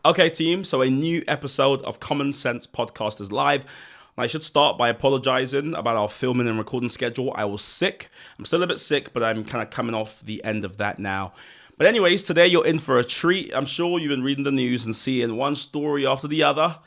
Okay, team, so a new episode of Common Sense Podcast is live. I should start by apologizing about our filming and recording schedule. I was sick. I'm still a bit sick, but I'm kind of coming off the end of that now. But anyways, today you're in for a treat. I'm sure you've been reading the news and seeing one story after the other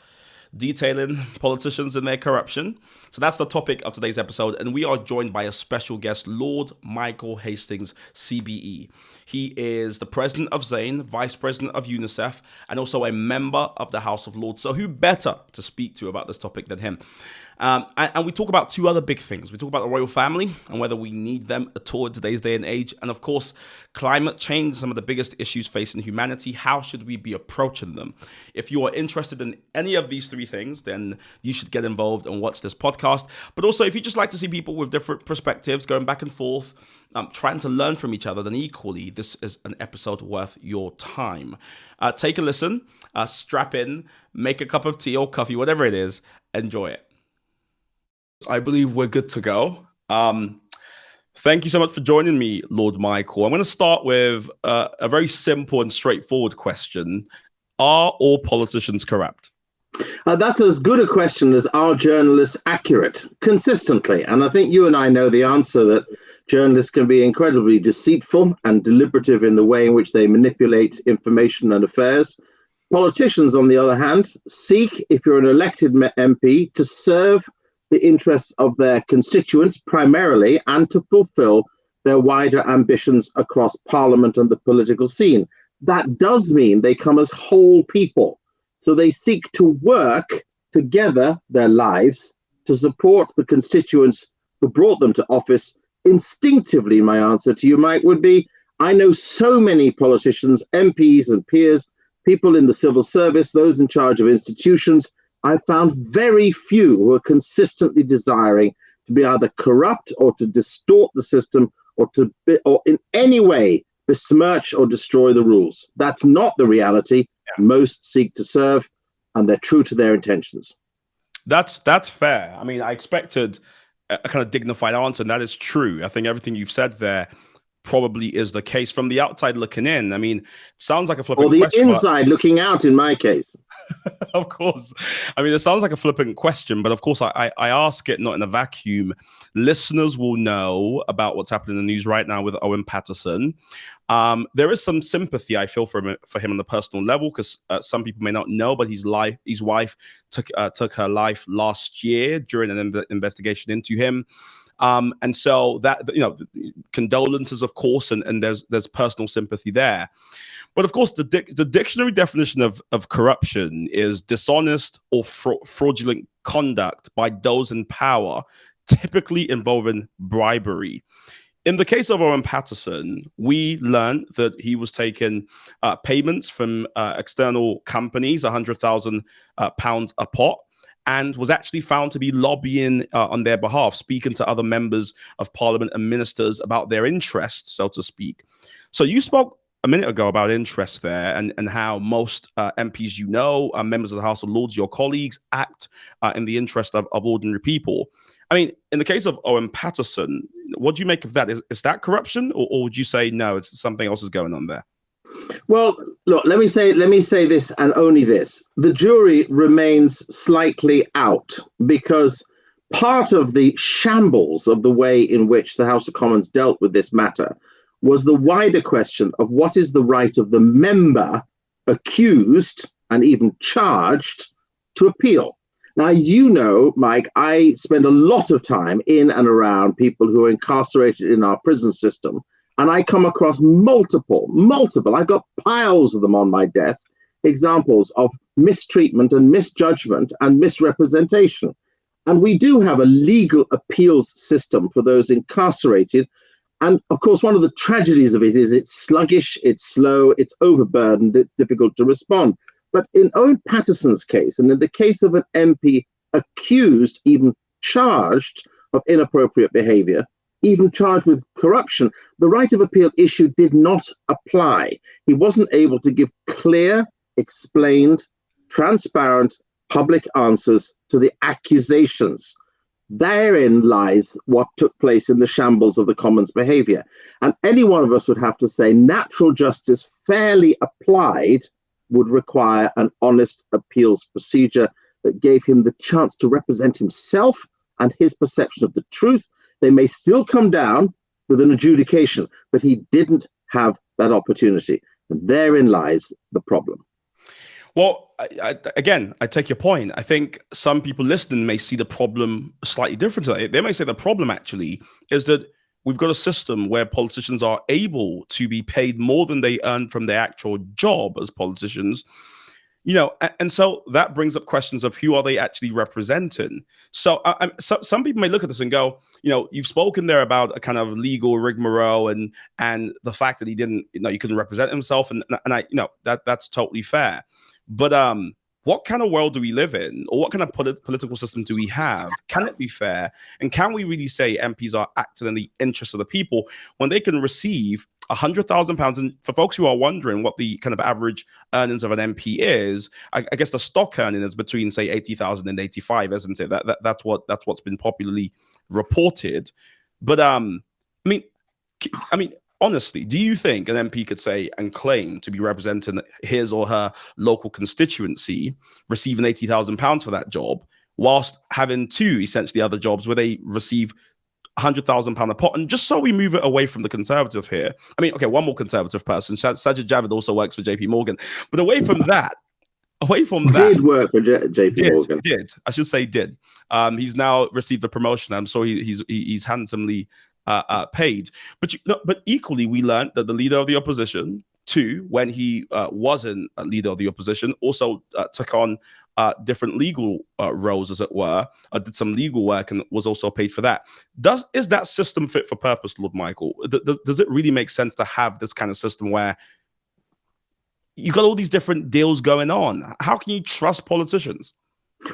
detailing politicians and their corruption. So that's the topic of today's episode, and we are joined by a special guest, Lord Michael Hastings CBE. He is the president of Zane, vice president of UNICEF, and also a member of the House of Lords. So who better to speak to about this topic than him? And we talk about two other big things. We talk about the royal family and whether we need them at all in today's day and age. And of course, climate change, some of the biggest issues facing humanity. How should we be approaching them? If you are interested in any of these three things, then you should get involved and watch this podcast. But also, if you just like to see people with different perspectives going back and forth, trying to learn from each other, then equally, this is an episode worth your time. Take a listen, strap in, make a cup of tea or coffee, whatever it is, enjoy it. I believe we're good to go. Thank you so much for joining me, Lord Michael. I'm going to start with a very simple and straightforward question. Are all politicians corrupt? That's as good a question as are journalists accurate consistently. And I think you and I know the answer, that journalists can be incredibly deceitful and deliberative in the way in which they manipulate information and affairs. Politicians, on the other hand, seek, if you're an elected MP, to serve the interests of their constituents primarily and to fulfill their wider ambitions across Parliament and the political scene. That does mean they come as whole people. So they seek to work together their lives to support the constituents who brought them to office. Instinctively, my answer to you, Mike, would be, I know so many politicians, MPs and peers, people in the civil service, those in charge of institutions. I found very few who are consistently desiring to be either corrupt or to distort the system or in any way besmirch or destroy the rules. That's not the reality. Yeah. Most seek to serve, and they're true to their intentions. That's fair. I mean, I expected a kind of dignified answer, and that is true. I think everything you've said there probably is the case from the outside looking in. I mean, it sounds like a flippant question. Or the inside looking out in my case. Of course. I mean, it sounds like a flippant question, but of course I ask it not in a vacuum. Listeners will know about what's happening in the news right now with Owen Patterson. There is some sympathy I feel for him on the personal level, because some people may not know, but his wife took her life last year during an investigation into him. And so that, condolences, of course, and there's personal sympathy there. But of course, the dictionary definition of corruption is dishonest or fraudulent conduct by those in power, typically involving bribery. In the case of Owen Patterson, we learned that he was taking payments from external companies, £100,000 a pot, and was actually found to be lobbying on their behalf, speaking to other members of Parliament and ministers about their interests, so to speak. So you spoke a minute ago about interest there, and how most MPs, members of the House of Lords, your colleagues, act in the interest of ordinary people. I mean, in the case of Owen Patterson, what do you make of that? Is that corruption, or would you say no, it's something else is going on there? Well, look, let me say this and only this. The jury remains slightly out, because part of the shambles of the way in which the House of Commons dealt with this matter was the wider question of what is the right of the member accused and even charged to appeal. Now, Mike, I spend a lot of time in and around people who are incarcerated in our prison system. And I come across multiple, I've got piles of them on my desk, examples of mistreatment and misjudgment and misrepresentation. And we do have a legal appeals system for those incarcerated. And of course, one of the tragedies of it is it's sluggish, it's slow, it's overburdened, it's difficult to respond. But in Owen Patterson's case, and in the case of an MP accused, even charged of inappropriate behavior, even charged with corruption, the right of appeal issue did not apply. He wasn't able to give clear, explained, transparent, public answers to the accusations. Therein lies what took place in the shambles of the Commons behavior. And any one of us would have to say natural justice fairly applied would require an honest appeals procedure that gave him the chance to represent himself and his perception of the truth. They may still come down with an adjudication, but he didn't have that opportunity. And therein lies the problem. Well, again, I take your point. I think some people listening may see the problem slightly differently. They may say the problem actually is that we've got a system where politicians are able to be paid more than they earn from their actual job as politicians. And so that brings up questions of who are they actually representing. So, some people may look at this and go, you've spoken there about a kind of legal rigmarole and the fact that he couldn't represent himself, and that's totally fair. But what kind of world do we live in, or what kind of political system do we have? Can it be fair, and can we really say MPs are acting in the interest of the people when they can receive £100,000? And for folks who are wondering what the kind of average earnings of an MP is, I guess the stock earning is between, say, 80,000 and 85, isn't it? That's what's been popularly reported. But I mean, honestly, do you think an MP could say and claim to be representing his or her local constituency, receiving £80,000 for that job, whilst having two essentially other jobs where they receive £100,000 a pot? And just so we move it away from the Conservative here, one more Conservative person, Sajid Javid, also works for JP Morgan. But away from that, did work for JP Morgan. I should say did. He's now received a promotion. I'm sure he's handsomely paid. But equally, we learned that the leader of the opposition, too, when he wasn't a leader of the opposition, also took on different legal roles, as it were, did some legal work and was also paid for that. Is that system fit for purpose, Lord Michael? Does it really make sense to have this kind of system where you got all these different deals going on? How can you trust politicians?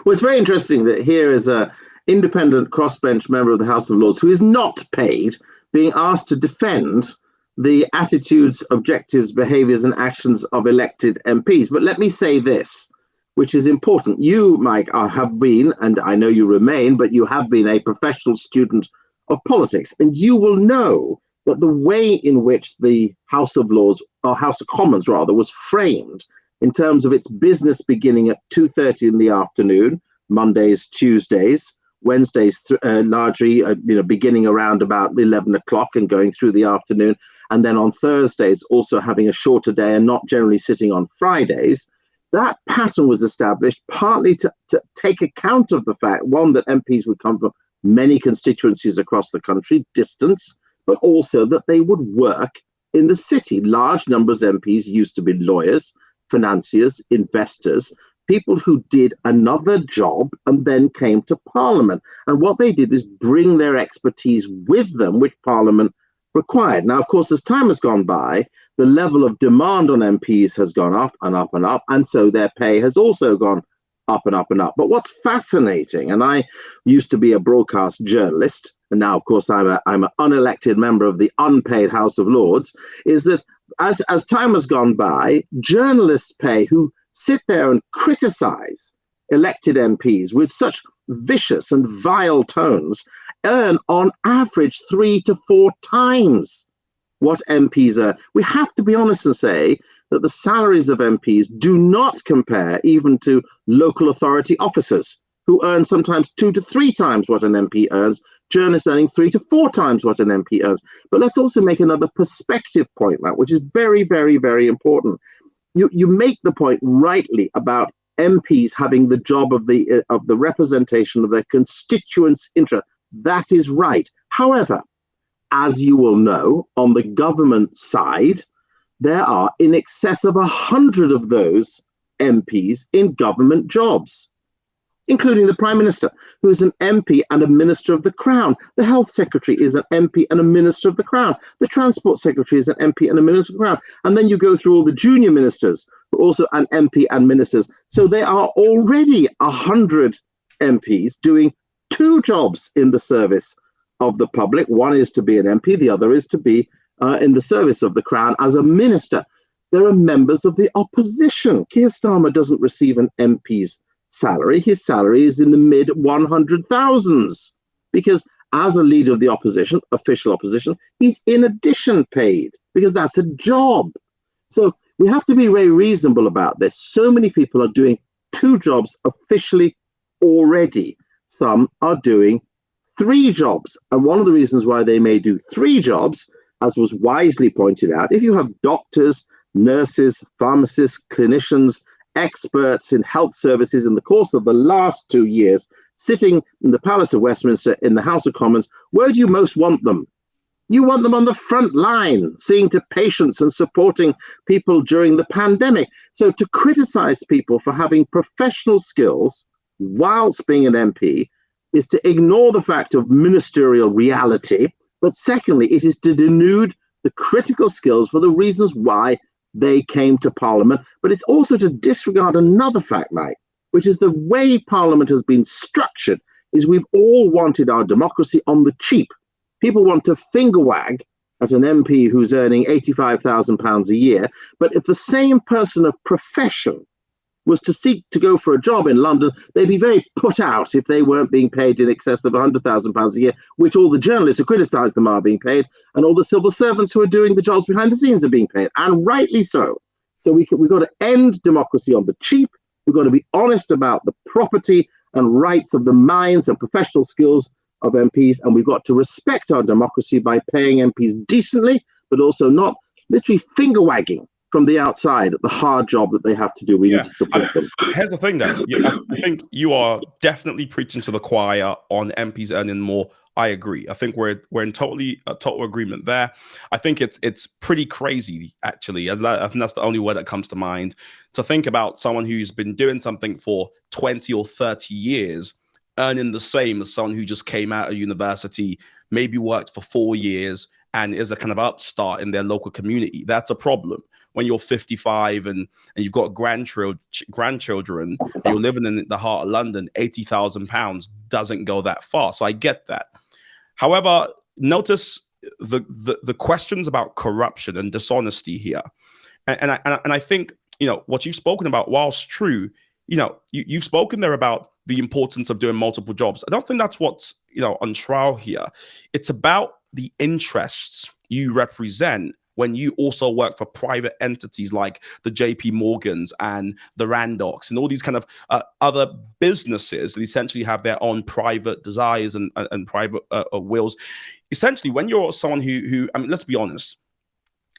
Well, it's very interesting that here is a independent crossbench member of the House of Lords who is not paid being asked to defend the attitudes, objectives, behaviors, and actions of elected MPs. But let me say this, which is important. You, Mike, have been, and I know you remain, but you have been a professional student of politics, and you will know that the way in which the House of Lords, or House of Commons rather, was framed in terms of its business beginning at 2:30 in the afternoon, Mondays, Tuesdays, Wednesdays largely beginning around about 11 o'clock and going through the afternoon, and then on Thursdays also having a shorter day and not generally sitting on Fridays. That pattern was established partly to take account of the fact, one, that MPs would come from many constituencies across the country, distance, but also that they would work in the city. Large numbers of MPs used to be lawyers, financiers, investors, people who did another job and then came to Parliament. And what they did is bring their expertise with them, which Parliament required. Now, of course, as time has gone by, the level of demand on MPs has gone up and up and up, and so their pay has also gone up and up and up. But what's fascinating, and I used to be a broadcast journalist, and now, of course, I'm an unelected member of the unpaid House of Lords, is that as time has gone by, journalists pay who sit there and criticize elected MPs with such vicious and vile tones earn on average 3 to 4 times what MPs earn. We have to be honest and say that the salaries of MPs do not compare even to local authority officers who earn sometimes 2 to 3 times what an MP earns, journalists earning 3 to 4 times what an MP earns. But let's also make another perspective point, Matt, which is very, very, very important. You make the point rightly about MPs having the job of the representation of their constituents' interest. That is right. However, as you will know, on the government side, there are in excess of 100 of those MPs in government jobs, including the Prime Minister, who is an MP and a Minister of the Crown. The Health Secretary is an MP and a Minister of the Crown. The Transport Secretary is an MP and a Minister of the Crown. And then you go through all the junior ministers, who are also an MP and ministers. So there are already 100 MPs doing 2 jobs in the service of the public. One is to be an MP, the other is to be in the service of the Crown as a minister. There are members of the opposition. Keir Starmer doesn't receive an MP's salary. His salary is in the mid 100,000s because as a leader of the opposition, official opposition, he's in addition paid because that's a job. So we have to be very reasonable about this. So many people are doing 2 jobs officially already. Some are doing 3 jobs. And one of the reasons why they may do 3 jobs, as was wisely pointed out, if you have doctors, nurses, pharmacists, clinicians, experts in health services in the course of the last 2 years, sitting in the Palace of Westminster, in the House of Commons, where do you most want them? You want them on the front line, seeing to patients and supporting people during the pandemic. So to criticize people for having professional skills whilst being an MP is to ignore the fact of ministerial reality. But secondly, it is to denude the critical skills for the reasons why they came to Parliament. But it's also to disregard another fact, Mike, which is the way Parliament has been structured is we've all wanted our democracy on the cheap. People want to finger wag at an MP who's earning £85,000 a year. But if the same person of profession was to seek to go for a job in London, they'd be very put out if they weren't being paid in excess of £100,000 a year, which all the journalists who criticise them are being paid, and all the civil servants who are doing the jobs behind the scenes are being paid, and rightly so. So we've got to end democracy on the cheap. We've got to be honest about the property and rights of the minds and professional skills of MPs, and we've got to respect our democracy by paying MPs decently, but also not literally finger wagging from the outside at the hard job that they have to do. We need to support them. Here's the thing, though. I think you are definitely preaching to the choir on MPs earning more. I agree. I think we're in total agreement there. I think it's pretty crazy, actually, and that's the only word that comes to mind, to think about someone who's been doing something for 20 or 30 years earning the same as someone who just came out of university, maybe worked for 4 years, and is a kind of upstart in their local community. That's a problem. When you're 55 and you've got grandchildren, and you're living in the heart of London, £80,000 doesn't go that far. So I get that. However, notice the questions about corruption and dishonesty here, and I think what you've spoken about, whilst true, you've spoken there about the importance of doing multiple jobs. I don't think that's what's on trial here. It's about the interests you represent when you also work for private entities like the JP Morgans and the Randocks and all these kind of other businesses that essentially have their own private desires and private wills. Essentially, when you're someone who, I mean, let's be honest,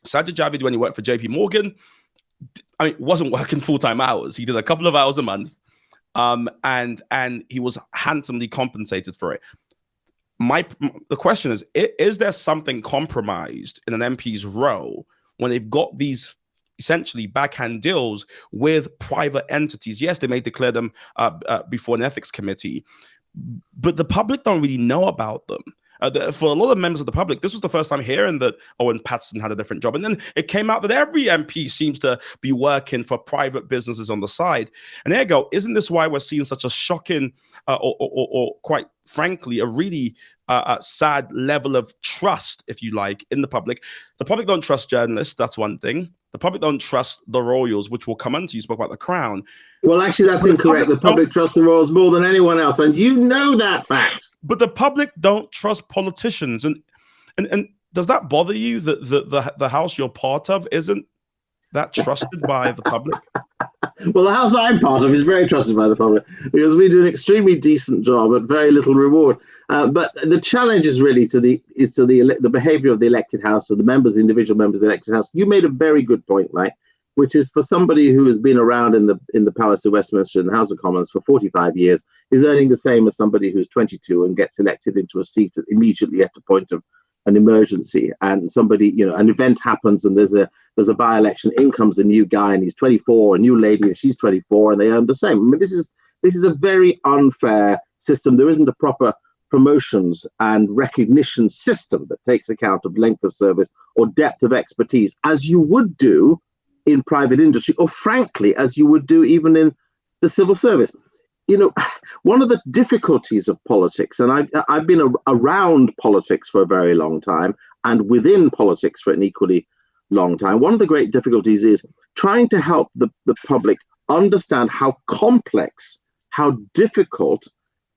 Sajid Javid, when he worked for JP Morgan, wasn't working full-time hours. He did a couple of hours a month, and he was handsomely compensated for it. The question is there something compromised in an MP's role when they've got these essentially backhand deals with private entities? Yes, they may declare them before an ethics committee, but the public don't really know about them. For a lot of members of the public, this was the first time hearing that Owen Patterson had a different job. And then it came out that every MP seems to be working for private businesses on the side. And there you go. Isn't this why we're seeing such a shocking or quite frankly, a really sad level of trust, if you like, in the public? The public don't trust journalists. That's one thing. The public don't trust the royals, which will come into. You spoke about the Crown. Well, actually, that's incorrect. The public trusts the royals more than anyone else, and you know that fact. But the public don't trust politicians, and does that bother you that the house you're part of isn't that trusted by the public? Well, the house I'm part of is very trusted by the public because we do an extremely decent job at very little reward. But the challenge is really to the behaviour of the elected house, to the individual members of the elected house. You made a very good point, Mike, which is for somebody who has been around in the Palace of Westminster and the House of Commons for 45 years is earning the same as somebody who's 22 and gets elected into a seat immediately at the point of an emergency, and somebody, an event happens and there's a by-election, in comes a new guy and he's 24, a new lady and she's 24, and they earn the same. I mean, this is a very unfair system. There isn't a proper promotions and recognition system that takes account of length of service or depth of expertise, as you would do in private industry, or frankly, as you would do even in the civil service. One of the difficulties of politics, and I've been around politics for a very long time and within politics for an equally long time, one of the great difficulties is trying to help the public understand how complex, how difficult,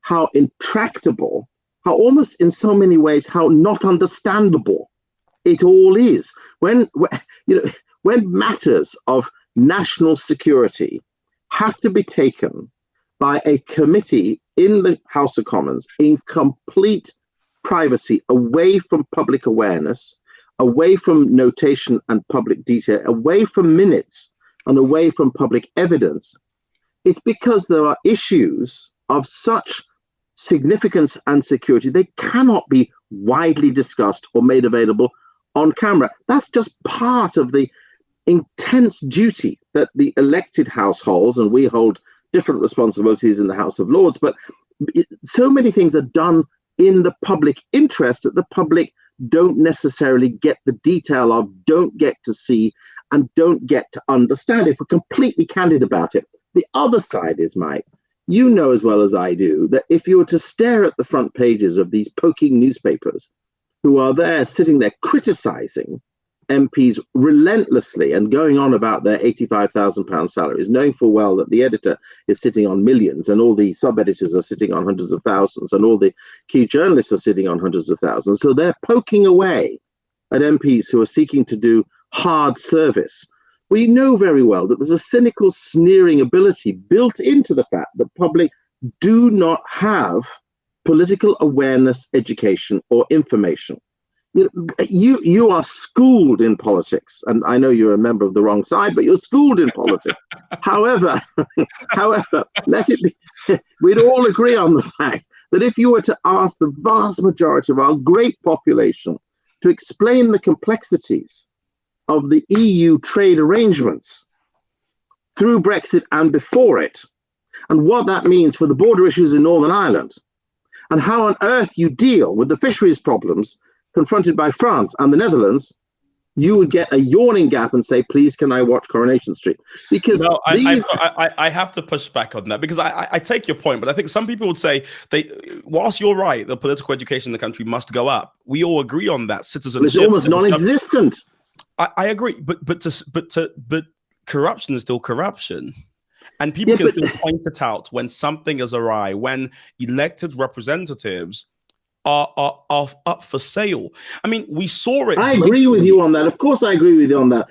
how intractable, how almost in so many ways, how not understandable it all is. When when matters of national security have to be taken by a committee in the House of Commons in complete privacy, away from public awareness, away from notation and public detail, away from minutes and away from public evidence, it's because there are issues of such significance and security, they cannot be widely discussed or made available on camera. That's just part of the intense duty that the elected households, and we hold different responsibilities in the House of Lords, but so many things are done in the public interest that the public don't necessarily get the detail of, don't get to see, and don't get to understand if we're completely candid about it. The other side is, Mike, you know as well as I do, that if you were to stare at the front pages of these poking newspapers who are there sitting there criticizing MPs relentlessly and going on about their £85,000 salaries, knowing full well that the editor is sitting on millions and all the sub-editors are sitting on hundreds of thousands and all the key journalists are sitting on hundreds of thousands. So they're poking away at MPs who are seeking to do hard service. We know very well that there's a cynical, sneering ability built into the fact that public do not have political awareness, education, or information. You are schooled in politics, and I know you're a member of the wrong side, but you're schooled in politics. However, let it be, we'd all agree on the fact that if you were to ask the vast majority of our great population to explain the complexities of the EU trade arrangements through Brexit and before it, and what that means for the border issues in Northern Ireland, and how on earth you deal with the fisheries problems confronted by France and the Netherlands, you would get a yawning gap and say, please, can I watch Coronation Street? Because no, I have to push back on that, because I take your point, but I think some people would say, whilst you're right, the political education in the country must go up. We all agree on that. Citizenship, it's almost non-existent. I agree, but corruption is still corruption. And people can still point it out when something is awry, when elected representatives are up for sale. I mean, we saw it. I agree with you on that. Of course, I agree with you on that.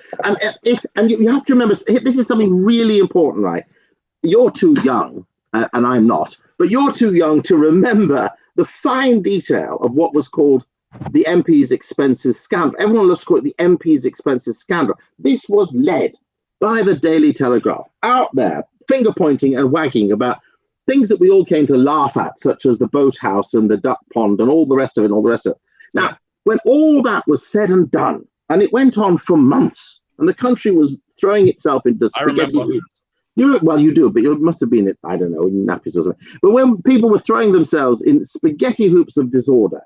And you have to remember, this is something really important, right? You're too young, and I'm not, but you're too young to remember the fine detail of what was called the MP's expenses scandal. Everyone loves to call it the MP's expenses scandal. This was led by the Daily Telegraph, out there, finger pointing and wagging about things that we all came to laugh at, such as the boathouse and the duck pond and all the rest of it, Now, when all that was said and done, and it went on for months, and the country was throwing itself into spaghetti hoops. You do, but you must have been, I don't know, in nappies or something. But when people were throwing themselves in spaghetti hoops of disorder,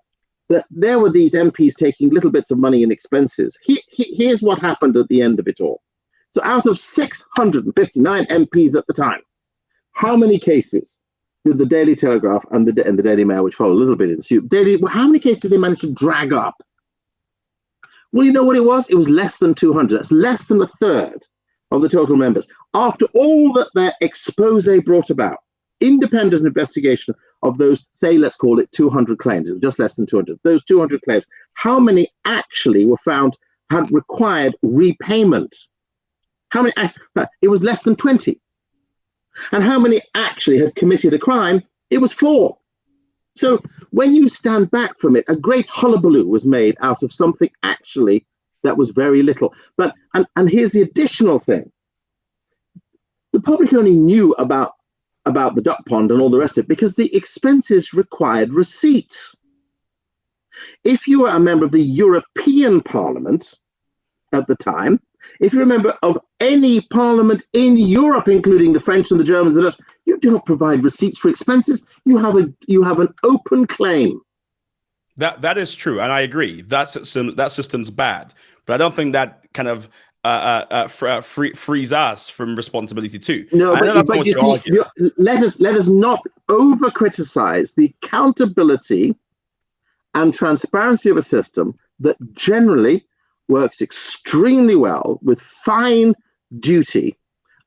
that there were these MPs taking little bits of money in expenses. Here's what happened at the end of it all. So out of 659 MPs at the time, how many cases did the Daily Telegraph and the Daily Mail, which follow a little bit in suit, how many cases did they manage to drag up? Well, you know what it was? It was less than 200. That's less than a third of the total members. After all that their expose brought about, independent investigation of those, say, let's call it 200 claims, it was just less than 200. Those 200 claims, how many actually were found had required repayment? How many? It was less than 20. And how many actually had committed a crime? It was 4. So when you stand back from it, a great hullabaloo was made out of something actually that was very little. But and here's the additional thing. The public only knew about the duck pond and all the rest of it because the expenses required receipts. If you were a member of the European Parliament at the time, if you're a member of any parliament in Europe, including the French and the Germans, and the Dutch, you do not provide receipts for expenses. You have an open claim. That is true, and I agree. That system's bad, but I don't think that kind of frees us from responsibility too. No, but you see, let us not over criticize the accountability and transparency of a system that generally works extremely well with fine duty,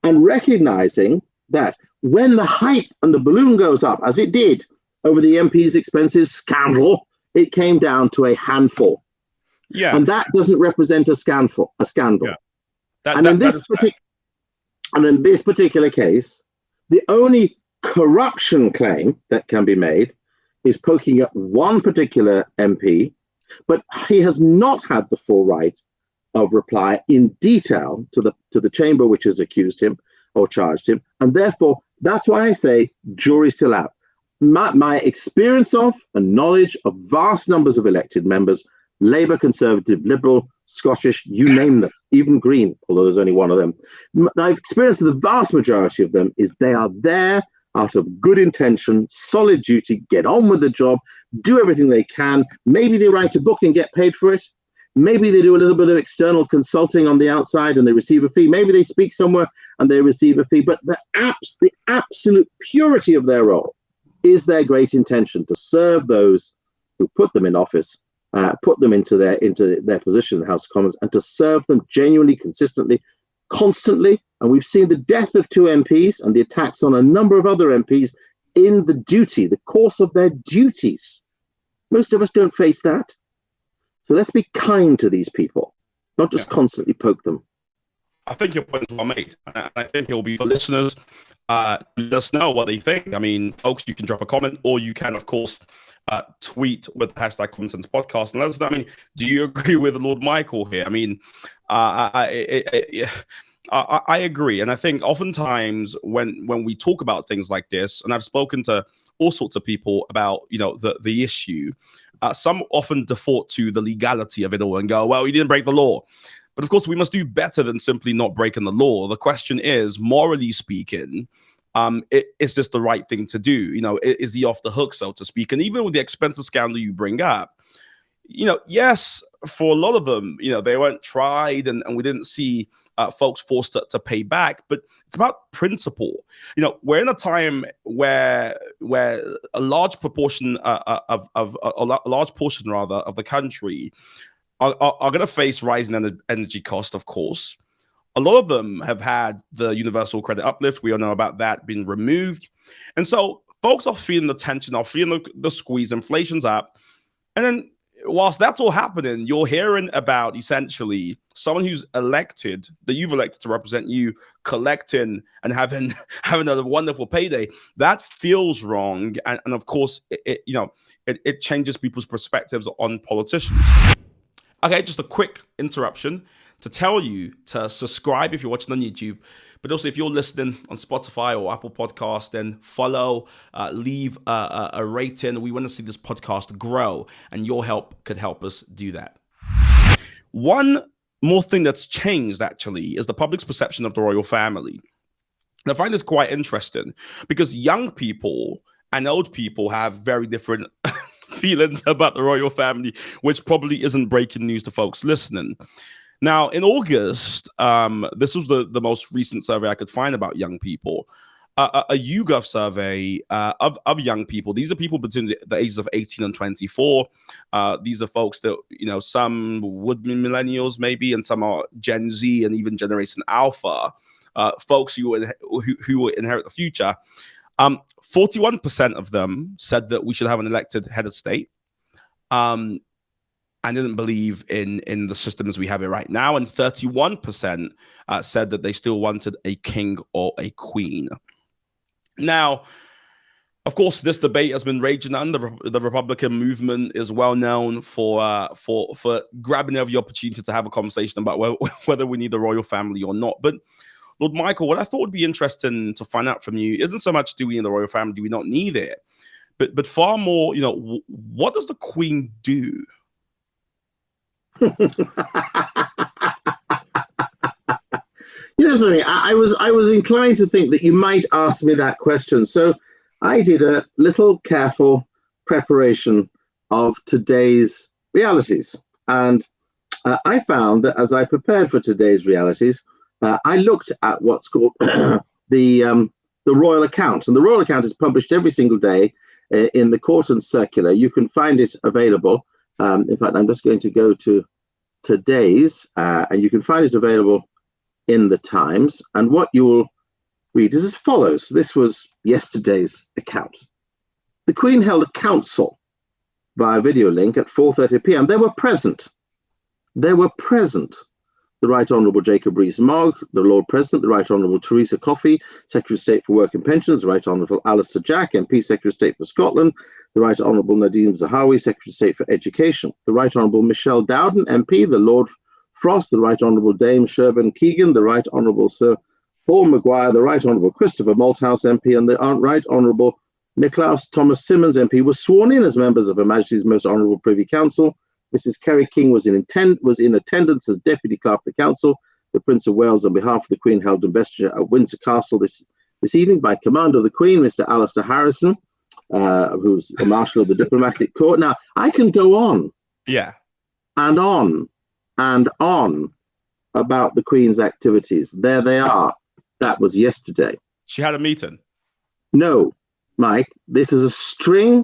and recognizing that when the hype and the balloon goes up, as it did over the MP's expenses scandal, it came down to a handful. Yeah. And that doesn't represent a scandal. Yeah. And in That this is fair. particular case, the only corruption claim that can be made is poking at one particular MP, but he has not had the full right of reply in detail to the chamber which has accused him or charged him, and therefore that's why I say jury's still out. My experience of and knowledge of vast numbers of elected members, Labour, Conservative, Liberal, Scottish, you name them, even Green, although there's only one of them. My experience of the vast majority of them is they are there out of good intention, solid duty, get on with the job, do everything they can. Maybe they write a book and get paid for it. Maybe they do a little bit of external consulting on the outside and they receive a fee. Maybe they speak somewhere and they receive a fee. But the absolute purity of their role is their great intention to serve those who put them in office, put them into their position in the House of Commons, and to serve them genuinely, consistently, constantly. And we've seen the death of 2 MPs and the attacks on a number of other MPs in the course of their duties. Most of us don't face that. So let's be kind to these people, not just constantly poke them. I think your point is well made. And I think it will be for listeners. Let us know what they think. I mean, folks, you can drop a comment, or you can, of course, tweet with the hashtag Common Sense Podcast and let us know. I mean, do you agree with Lord Michael here? I mean, I agree, and I think oftentimes when we talk about things like this, and I've spoken to all sorts of people about the issue. Some often default to the legality of it all and go, well, you didn't break the law. But of course, we must do better than simply not breaking the law. The question is, morally speaking, is this the right thing to do? Is he off the hook, so to speak? And even with the expensive scandal you bring up, yes, for a lot of them, they weren't tried and we didn't see folks forced to pay back, but it's about principle. We're in a time where a large proportion of the country are going to face rising energy costs, of course. A lot of them have had the universal credit uplift. We all know about that being removed. And so folks are feeling the tension, are feeling the squeeze, inflation's up. And then whilst that's all happening, you're hearing about essentially someone who's elected, that you've elected to represent you, collecting and having a wonderful payday. That feels wrong. And of course, it changes people's perspectives on politicians. Okay, just a quick interruption to tell you to subscribe if you're watching on YouTube. But also, if you're listening on Spotify or Apple Podcast, then follow, leave a rating. We want to see this podcast grow, and your help could help us do that. One more thing that's changed, actually, is the public's perception of the royal family. And I find this quite interesting because young people and old people have very different feelings about the royal family, which probably isn't breaking news to folks listening. Now, in August, this was the most recent survey I could find about young people, a YouGov survey of young people. These are people between the ages of 18 and 24. These are folks that, some would be millennials maybe, and some are Gen Z and even Generation Alpha, folks who will inherit the future. 41% of them said that we should have an elected head of state. And didn't believe in the system as we have it right now. And 31% said that they still wanted a king or a queen. Now, of course, this debate has been raging on. The Republican movement is well known for grabbing every opportunity to have a conversation about whether we need a royal family or not. But Lord Michael, what I thought would be interesting to find out from you isn't so much do we need the royal family, do we not need it, but far more, what does the Queen do? Something, I was inclined to think that you might ask me that question, so I did a little careful preparation of today's realities, and I found that as I prepared for today's realities, I looked at what's called the Royal Account, and the Royal Account is published every single day in the Court and Circular. You can find it available. In fact, I'm just going to go to today's, and you can find it available in the Times. And what you will read is as follows. This was yesterday's account. The Queen held a council via video link at 4:30 p.m. They were present the Right Honourable Jacob Rees-Mogg, the Lord President, the Right Honourable Theresa Coffey, Secretary of State for Work and Pensions, the Right Honourable Alistair Jack, MP Secretary of State for Scotland, the Right Honourable Nadine Zahawi, Secretary of State for Education, the Right Honourable Michelle Dowden, MP, the Lord Frost, the Right Honourable Dame Sherburne Keegan, the Right Honourable Sir Paul Maguire, the Right Honourable Christopher Malthouse, MP, and the Right Honourable Nicholas Thomas Simmons, MP, were sworn in as members of Her Majesty's Most Honourable Privy Council. Mrs. Kerry King was in attendance as Deputy Clerk of the Council. The Prince of Wales, on behalf of the Queen, held investiture at Windsor Castle this evening by command of the Queen, Mr. Alistair Harrison, who's the Marshal of the Diplomatic Corps. Now, I can go on and on and on about the Queen's activities. There they are. That was yesterday. She had a meeting. No, Mike, this is a string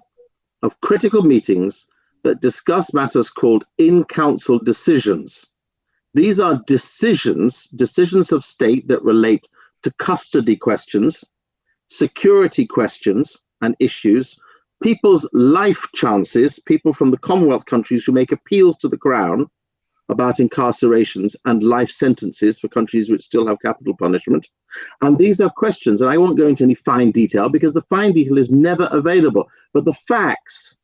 of critical meetings that discuss matters called in-council decisions. These are decisions of state that relate to custody questions, security questions and issues, people's life chances, people from the Commonwealth countries who make appeals to the Crown about incarcerations and life sentences for countries which still have capital punishment. And these are questions, and I won't go into any fine detail because the fine detail is never available, but the facts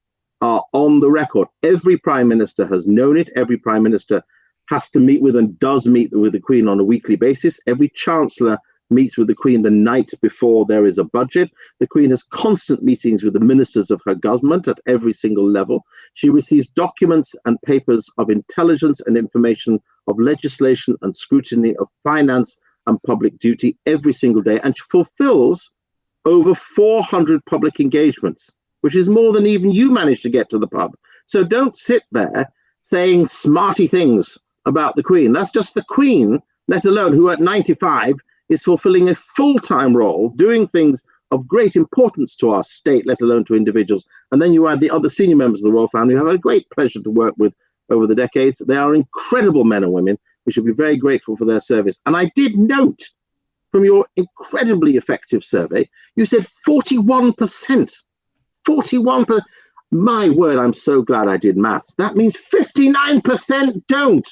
are on the record. Every Prime Minister has known it. Every Prime Minister has to meet with and does meet with the Queen on a weekly basis. Every Chancellor meets with the Queen the night before there is a budget. The Queen has constant meetings with the ministers of her government at every single level. She receives documents and papers of intelligence and information, of legislation and scrutiny, of finance and public duty every single day, and she fulfills over 400 public engagements, which is more than even you managed to get to the pub. So don't sit there saying smarty things about the Queen. That's just the Queen, let alone who at 95 is fulfilling a full-time role, doing things of great importance to our state, let alone to individuals. And then you add the other senior members of the royal family who have had a great pleasure to work with over the decades. They are incredible men and women. We should be very grateful for their service. And I did note from your incredibly effective survey, you said 41%. 41%. My word, I'm so glad I did maths. That means 59% don't.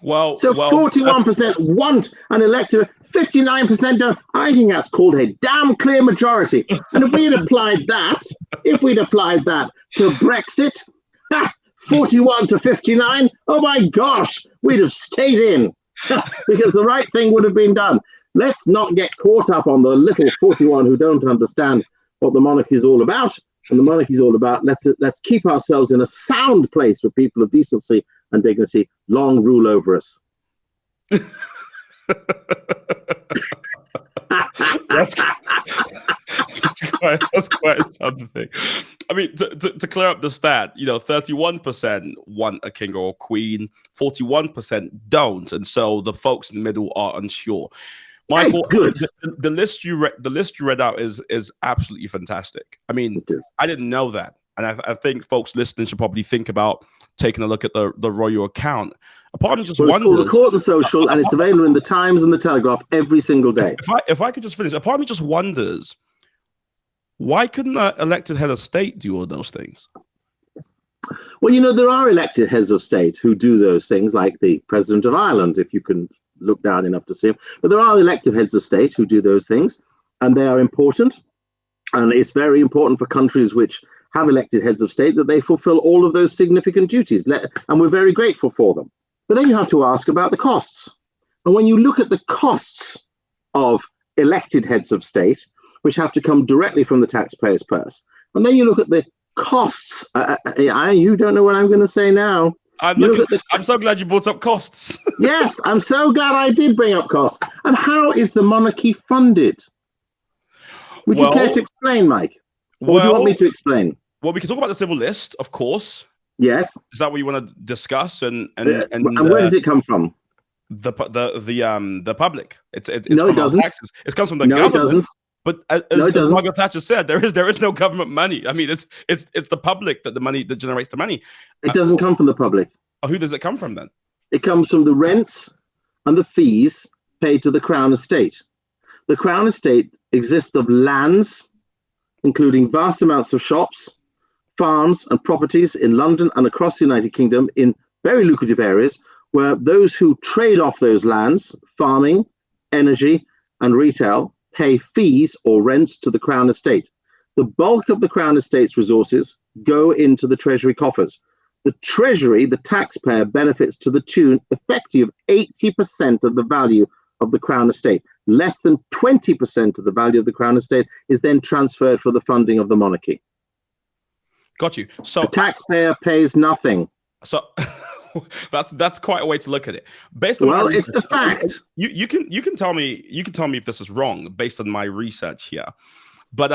Well, so 41% want an elected, 59% don't. I think that's called a damn clear majority. And if we'd applied that to Brexit, 41 to 59, oh my gosh, we'd have stayed in because the right thing would have been done. Let's not get caught up on the little 41 who don't understand what the monarchy is all about. And the monarchy is all about, let's keep ourselves in a sound place for people of decency and dignity. Long rule over us. That's quite something. I mean, to clear up the stat, 31% want a king or a queen, 41% don't, and so the folks in the middle are unsure. Michael, good. The list you read out is absolutely fantastic. I mean, I didn't know that, and I think folks listening should probably think about taking a look at the royal account. A part of me just wonders. It's called the Court and Social, and it's available in the Times and the Telegraph every single day. If I could just finish, a part of me just wonders, why couldn't an elected head of state do all those things? Well, there are elected heads of state who do those things, like the President of Ireland, if you can look down enough to see him. But there are elected heads of state who do those things, and they are important. And it's very important for countries which have elected heads of state that they fulfill all of those significant duties. And we're very grateful for them. But then you have to ask about the costs. And when you look at the costs of elected heads of state, which have to come directly from the taxpayer's purse, and then you look at the costs, you don't know what I'm going to say now. I'm so glad you brought up costs. Yes, I'm so glad I did bring up costs. And how is the monarchy funded? Would you care to explain, Mike? Or do you want me to explain? Well, we can talk about the civil list, of course. Yes. Is that what you want to discuss? And where does it come from? The public. It's no, from it doesn't. Taxes. It comes from the government. It doesn't. But as Margaret Thatcher said, there is no government money. I mean, it's the public that generates the money. It doesn't come from the public. Who does it come from then? It comes from the rents and the fees paid to the Crown Estate. The Crown Estate exists of lands, including vast amounts of shops, farms and properties in London and across the United Kingdom in very lucrative areas, where those who trade off those lands, farming, energy, and retail, pay fees or rents to the Crown Estate. The bulk of the Crown Estate's resources go into the Treasury coffers. The Treasury, the taxpayer, benefits to the tune effectively of 80% of the value of the Crown Estate. Less than 20% of the value of the Crown Estate is then transferred for the funding of the monarchy. Got you. So the taxpayer pays nothing. So that's quite a way to look at it. Based on it's the fact. You can tell me if this is wrong based on my research here, but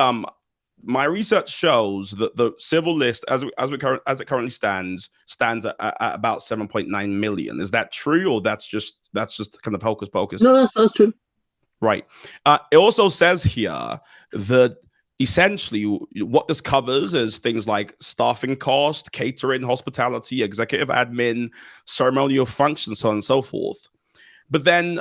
my research shows that the civil list as it currently stands at about 7.9 million. Is that true, or that's just kind of hocus pocus? No, that's true. Right. It also says here that essentially what this covers is things like staffing cost, catering, hospitality, executive admin, ceremonial functions, so on and so forth. But then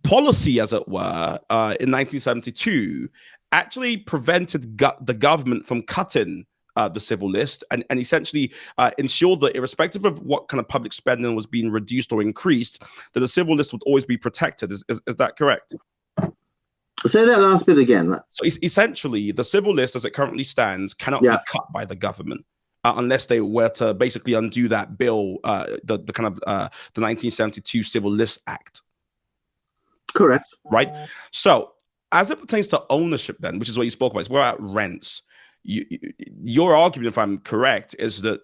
policy, as it were, in 1972 actually prevented the government from cutting the civil list and essentially ensured that irrespective of what kind of public spending was being reduced or increased, that the civil list would always be protected. Is that correct? Say that last bit again. So essentially, the civil list as it currently stands cannot be cut by the government unless they were to basically undo that bill, the 1972 Civil List Act. Correct. Right? So as it pertains to ownership then, which is what you spoke about, it's more about rents. Your argument, if I'm correct, is that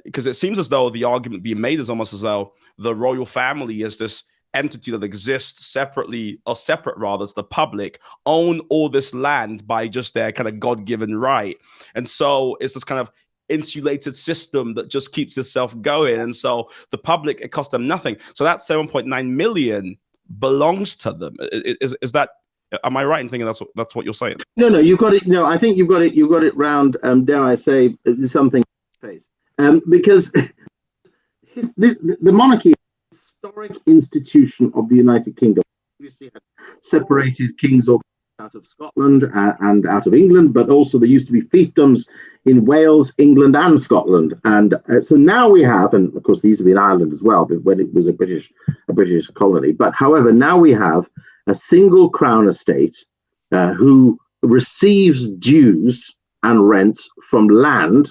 because it seems as though the argument being made is almost as though the royal family is this entity that exists separate rather to the public, own all this land by just their kind of God-given right. And so it's this kind of insulated system that just keeps itself going. And so the public, it costs them nothing. So that 7.9 million belongs to them. Is that, am I right in thinking that's what you're saying? No, you've got it. No, I think you've got it round, dare I say, something face. Because the monarchy, historic institution of the United Kingdom, obviously had separated kings out of Scotland and out of England, but also there used to be fiefdoms in Wales, England, and Scotland, and so now we have, and of course these have been Ireland as well, but when it was a British colony. But however, now we have a single crown estate who receives dues and rents from land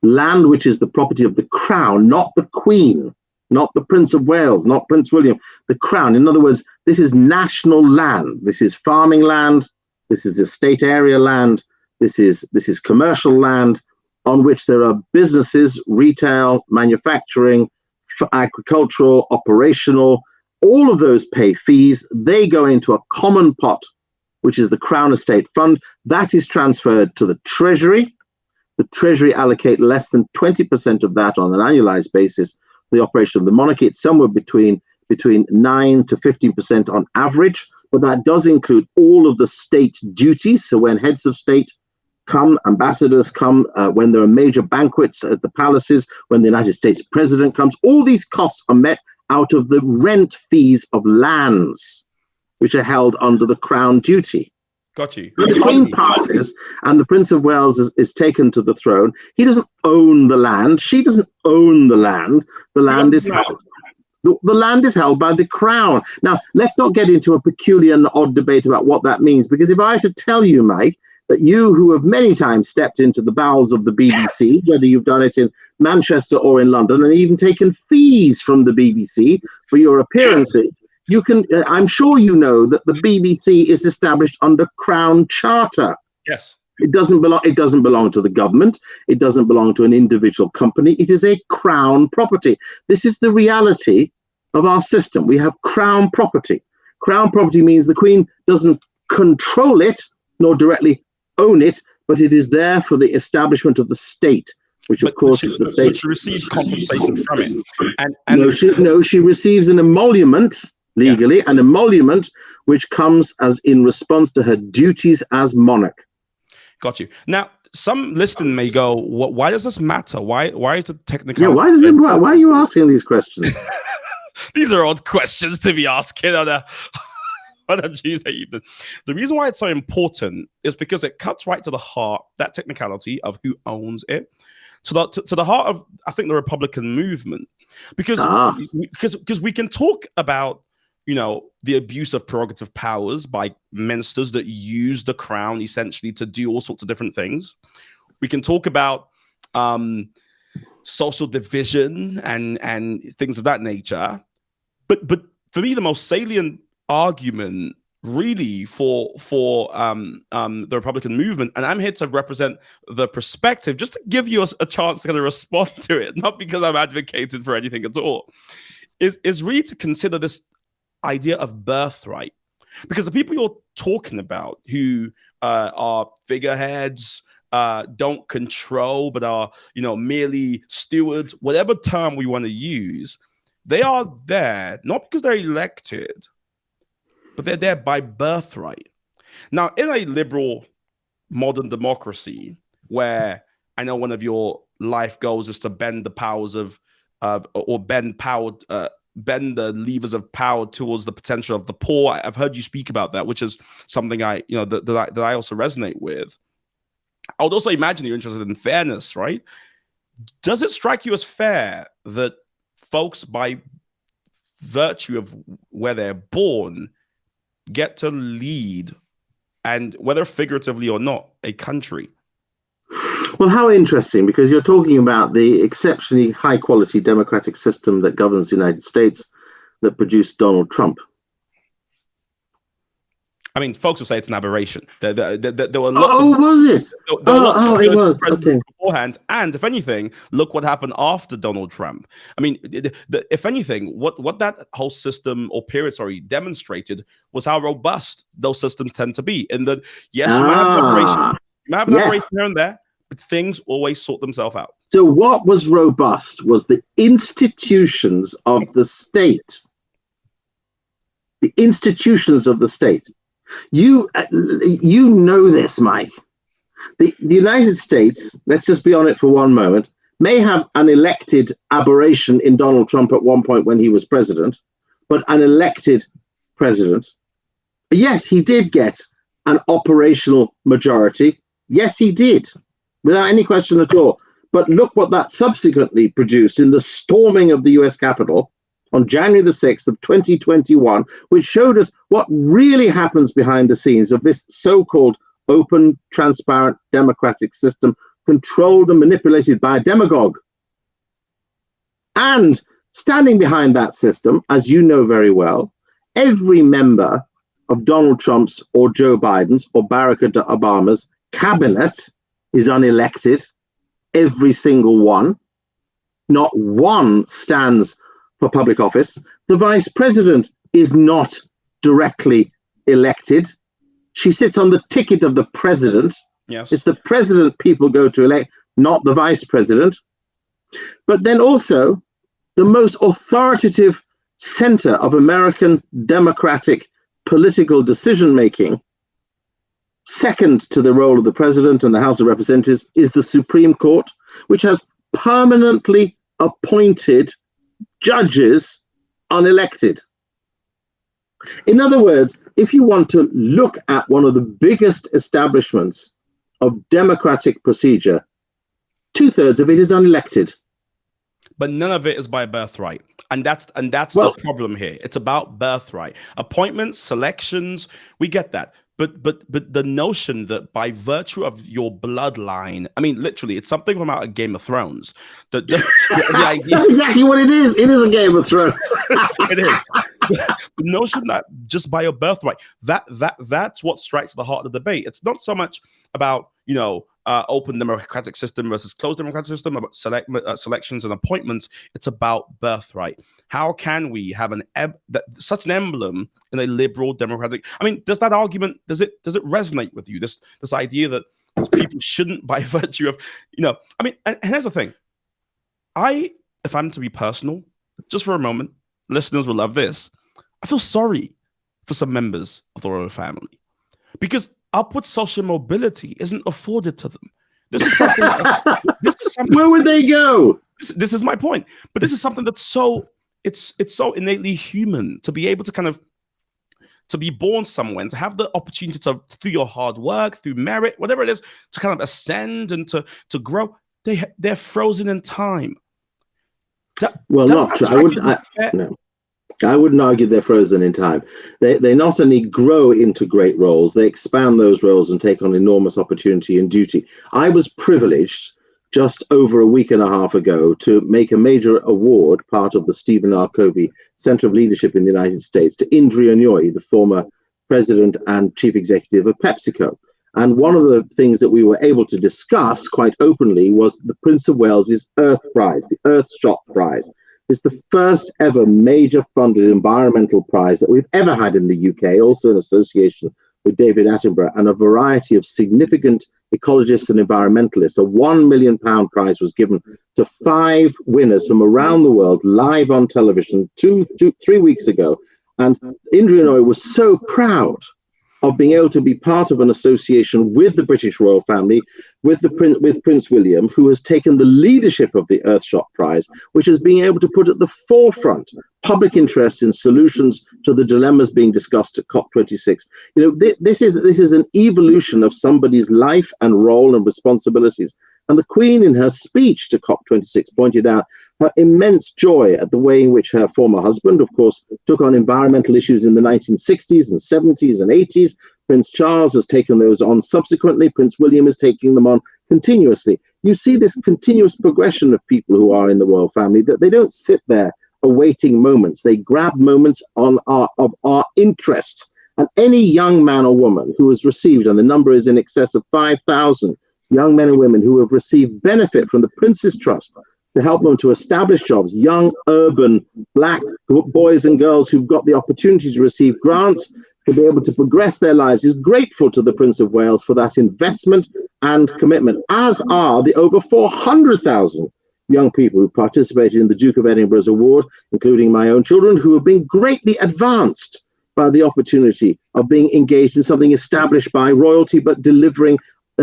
which is the property of the crown, not the Queen. Not the Prince of Wales, not Prince William, the Crown. In other words, this is national land. This is farming land. This is estate area land. This is commercial land on which there are businesses, retail, manufacturing, agricultural, operational. All of those pay fees. They go into a common pot, which is the Crown Estate Fund. That is transferred to the Treasury. The Treasury allocate less than 20% of that on an annualized basis. The operation of the monarchy, it's somewhere between 9 to 15% on average, but that does include all of the state duties. So when heads of state come, ambassadors come, when there are major banquets at the palaces, when the United States president comes, all these costs are met out of the rent fees of lands, which are held under the crown duty. Got you. When the Queen passes and the Prince of Wales is taken to the throne, he doesn't own the land. She doesn't own the land. The land is held. The land is held by the Crown. Now, let's not get into a peculiar and odd debate about what that means, because if I had to tell you, Mike, that you who have many times stepped into the bowels of the BBC, whether you've done it in Manchester or in London, and even taken fees from the BBC for your appearances, you can. I'm sure you know that the BBC is established under Crown Charter. Yes. It doesn't belong to the government. It doesn't belong to an individual company. It is a Crown property. This is the reality of our system. We have Crown property. Crown property means the Queen doesn't control it nor directly own it, but it is there for the establishment of the state, which of course is the state. She receives compensation from it. And no, she receives an emolument legally, an emolument which comes as in response to her duties as monarch. Got you. Now, some listening may go, why does this matter? Why is the technical? Yeah, why are you asking these questions? These are odd questions to be asking on a Tuesday evening. The reason why it's so important is because it cuts right to the heart, that technicality of who owns it. to the heart of, I think, the Republican movement, because we can talk about, the abuse of prerogative powers by ministers that use the crown essentially to do all sorts of different things. We can talk about social division and things of that nature. But for me, the most salient argument really for the Republican movement, and I'm here to represent the perspective, just to give you a chance to kind of respond to it, not because I'm advocating for anything at all, is really to consider this idea of birthright. Because the people you're talking about who are figureheads, don't control, but are, merely stewards, whatever term we want to use, they are there not because they're elected, but they're there by birthright. Now, in a liberal modern democracy, where I know one of your life goals is to bend the powers bend the levers of power towards the potential of the poor. I've heard you speak about that, which is something that I also resonate with. I would also imagine you're interested in fairness, right? Does it strike you as fair that folks, by virtue of where they're born, get to lead, and whether figuratively or not, a country? Well, how interesting, because you're talking about the exceptionally high-quality democratic system that governs the United States that produced Donald Trump. I mean, folks will say it's an aberration. There were lots was it? It was. Okay. Beforehand, and if anything, look what happened after Donald Trump. I mean, if anything, what that whole system or period, demonstrated was how robust those systems tend to be. In that, yes, you might have an aberration, here and there, but things always sort themselves out. So what was robust was the institutions of the state. The institutions of the state. You know this, Mike. The United States, let's just be on it for one moment, may have an elected aberration in Donald Trump at one point when he was president, but an elected president. Yes, he did get an operational majority. Yes, he did, without any question at all. But look what that subsequently produced in the storming of the US Capitol on January the 6th of 2021, which showed us what really happens behind the scenes of this so-called open, transparent, democratic system controlled and manipulated by a demagogue. And standing behind that system, as you know very well, every member of Donald Trump's or Joe Biden's or Barack Obama's cabinet is unelected. Every single one. Not one stands for public office. The vice president is not directly elected. She sits on the ticket of the president. Yes. It's the president people go to elect, not the vice president. But then also, the most authoritative center of American democratic political decision-making, second to the role of the president and the House of Representatives, is the Supreme Court, which has permanently appointed judges unelected. In other words, if you want to look at one of the biggest establishments of democratic procedure, 2/3 of it is unelected. But none of it is by birthright. And that's the problem here. It's about birthright. Appointments, selections, we get that. But the notion that by virtue of your bloodline, I mean, literally, it's something from out of Game of Thrones. The idea, that's exactly what it is. It is a Game of Thrones. It is. The notion that just by your birthright, that's what strikes the heart of the debate. It's not so much about, open democratic system versus closed democratic system, about selections and appointments. It's about birthright. How can we have such an emblem in a liberal democratic? I mean, does that argument, does it resonate with you? This idea that people shouldn't, by virtue of, I mean, and here's the thing. If I'm to be personal, just for a moment, listeners will love this. I feel sorry for some members of the royal family because upward social mobility isn't afforded to them. This is something. Where would they go? This is my point. But this is something that's so so innately human to be able to kind of to be born somewhere and to have the opportunity to, through your hard work, through merit, whatever it is, to kind of ascend and to grow. they're frozen in time. Well, not true. No. I wouldn't argue they're frozen in time. They not only grow into great roles, they expand those roles and take on enormous opportunity and duty. I was privileged just over a week and a half ago to make a major award, part of the Stephen R. Covey Center of Leadership in the United States, to Indra Nooyi, the former president and chief executive of PepsiCo. And one of the things that we were able to discuss quite openly was the Prince of Wales's Earth Prize, the Earthshot Prize. It's the first ever major funded environmental prize that we've ever had in the UK, also in association with David Attenborough and a variety of significant ecologists and environmentalists. A £1 million prize was given to 5 winners from around the world live on television 3 weeks ago. And Indra Nooyi was so proud of being able to be part of an association with the British royal family, with Prince William, who has taken the leadership of the Earthshot Prize, which is being able to put at the forefront public interest in solutions to the dilemmas being discussed at COP26. This is an evolution of somebody's life and role and responsibilities. And the Queen, in her speech to COP26, pointed out her immense joy at the way in which her former husband, of course, took on environmental issues in the 1960s and 70s and 80s. Prince Charles has taken those on subsequently. Prince William is taking them on continuously. You see this continuous progression of people who are in the royal family, that they don't sit there awaiting moments. They grab moments of our interests. And any young man or woman who has received, and the number is in excess of 5,000 young men and women who have received benefit from the Prince's Trust to help them to establish jobs, young, urban, black boys and girls who've got the opportunity to receive grants, to be able to progress their lives, is grateful to the Prince of Wales for that investment and commitment, as are the over 400,000 young people who participated in the Duke of Edinburgh's award, including my own children, who have been greatly advanced by the opportunity of being engaged in something established by royalty, but delivering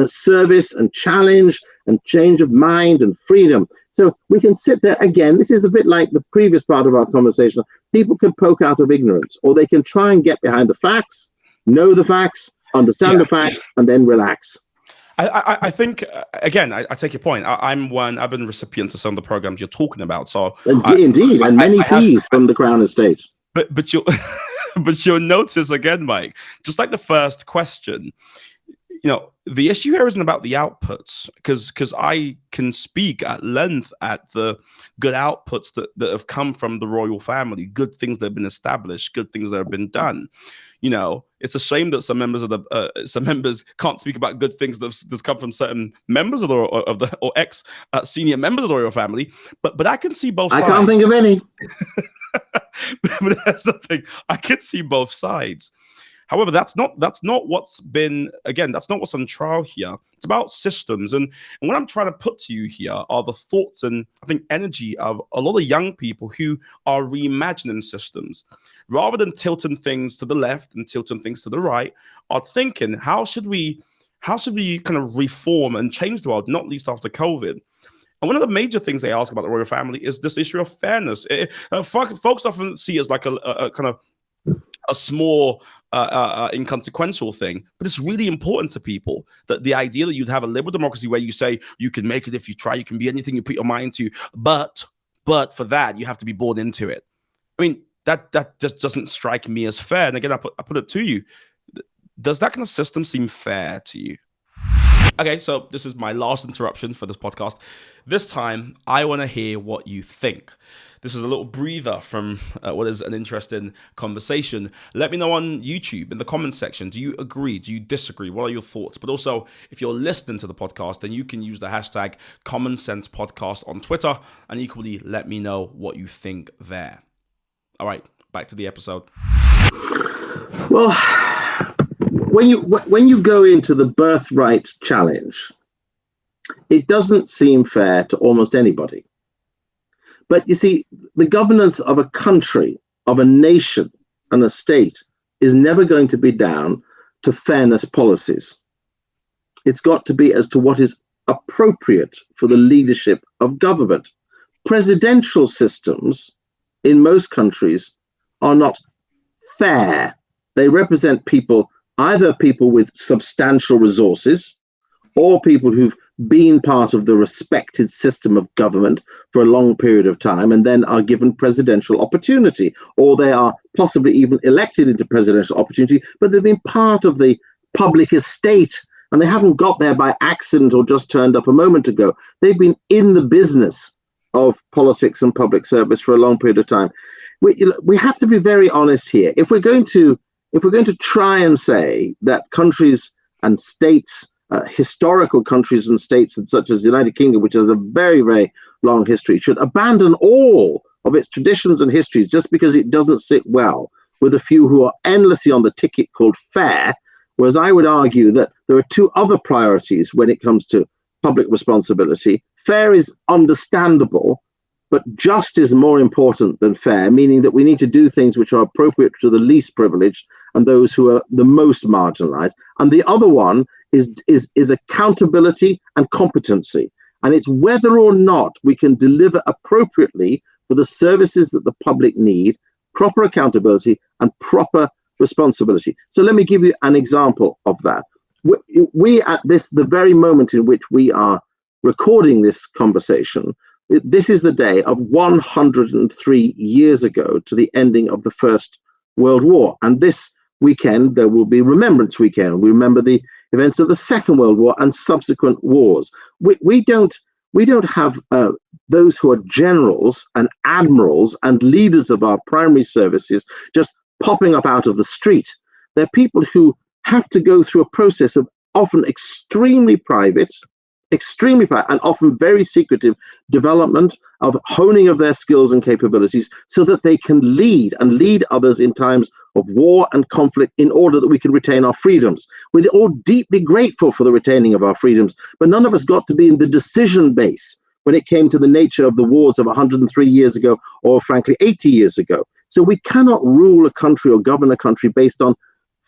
service and challenge and change of mind and freedom. So we can sit there again. This is a bit like the previous part of our conversation. People can poke out of ignorance, or they can try and get behind the facts, know the facts, understand the facts, and then relax. I think, again, I take your point. I've been recipient of some of the programs you're talking about. So indeed, and many fees from the Crown Estate. But you'll but you'll notice again, Mike, just like the first question, the issue here isn't about the outputs, because I can speak at length at the good outputs that have come from the royal family, good things that have been established, good things that have been done. It's a shame that some members can't speak about good things that's come from certain members of the or ex senior members of the royal family. But I can see both sides. I can't think of any. But that's the thing. I can see both sides. However, that's not what's on trial here. It's about systems. And what I'm trying to put to you here are the thoughts and, I think, energy of a lot of young people who are reimagining systems. Rather than tilting things to the left and tilting things to the right, are thinking, how should we kind of reform and change the world, not least after COVID? And one of the major things they ask about the royal family is this issue of fairness. Folks often see it as like a kind of a small, inconsequential thing, but it's really important to people, that the idea that you'd have a liberal democracy where you say you can make it if you try, you can be anything you put your mind to, but for that you have to be born into it. I mean, that just doesn't strike me as fair. And again, I put it to you: does that kind of system seem fair to you? Okay, so this is my last interruption for this podcast. This time, I want to hear what you think. This is a little breather from what is an interesting conversation. Let me know on YouTube in the comments section. Do you agree? Do you disagree? What are your thoughts? But also, if you're listening to the podcast, then you can use the hashtag #CommonSensePodcast on Twitter, and equally let me know what you think there. All right, back to the episode. Well, when you go into the birthright challenge, it doesn't seem fair to almost anybody. But you see, the governance of a country, of a nation, and a state is never going to be down to fairness policies. It's got to be as to what is appropriate for the leadership of government. Presidential systems in most countries are not fair. They represent people, either people with substantial resources or people who've been part of the respected system of government for a long period of time and then are given presidential opportunity, or they are possibly even elected into presidential opportunity, but they've been part of the public estate and they haven't got there by accident or just turned up a moment ago. They've been in the business of politics and public service for a long period of time. We have to be very honest here. If we're going to try and say that countries and states, historical countries and states such as the United Kingdom, which has a very, very long history, should abandon all of its traditions and histories just because it doesn't sit well with a few who are endlessly on the ticket called fair, whereas I would argue that there are two other priorities when it comes to public responsibility. Fair is understandable, but just is more important than fair, meaning that we need to do things which are appropriate to the least privileged and those who are the most marginalized. And the other one is accountability and competency. And it's whether or not we can deliver appropriately for the services that the public need, proper accountability and proper responsibility. So let me give you an example of that. We at the very moment in which we are recording this conversation, this is the day of 103 years ago to the ending of the First World War. And this weekend, there will be Remembrance Weekend. We remember the events of the Second World War and subsequent wars. We don't have those who are generals and admirals and leaders of our primary services just popping up out of the street. They're people who have to go through a process of often extremely private and often very secretive development of honing of their skills and capabilities so that they can lead others in times of war and conflict in order that we can retain our freedoms. We're all deeply grateful for the retaining of our freedoms, but none of us got to be in the decision base when it came to the nature of the wars of 103 years ago, or frankly, 80 years ago. So we cannot rule a country or govern a country based on